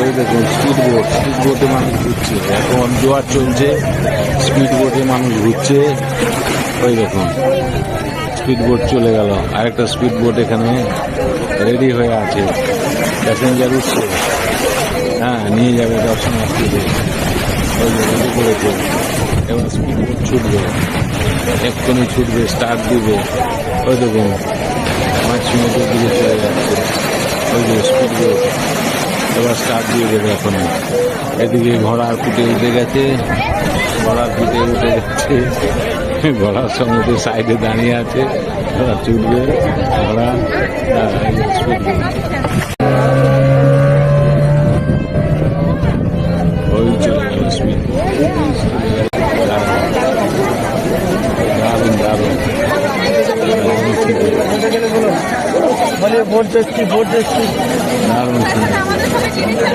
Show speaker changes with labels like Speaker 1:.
Speaker 1: ওই দেখুন স্পিড বোটে মানুষ ঘুরছে, এখন জোয়ার চলছে, স্পিড বোটে মানুষ ঘুরছে। ওই দেখুন স্পিড বোট চলে গেল, আরেকটা স্পিড বোট এখানে রেডি হয়ে আছে, প্যাসেঞ্জার উঠছে, হ্যাঁ নিয়ে যাবে দর্শনার্থীদের। ওই যে রেডি করেছে, এবার স্পিড বোট ছুটবে, এক্ষুনি ছুটবে, স্টার্ট দিবে। ওই দেখুন মাছ সমুদ্রের দিকে চলে যাচ্ছে, ওই যে স্পিড বোট এবার স্টার্ট দিয়ে দেবে এখন। এদিকে ঘোড়ার পিঠে উঠে গেছে, ঘোড়ার পিঠে উঠে গেছে, ঘোড়ার সমুদ্রের সাইডে দাঁড়িয়ে আছে, ঘোড়া ছুটবে, ঘোড়া স্পিড বোট। ওই চলে গেল স্পিড বোট, দারুণ দারুণ দারুণ।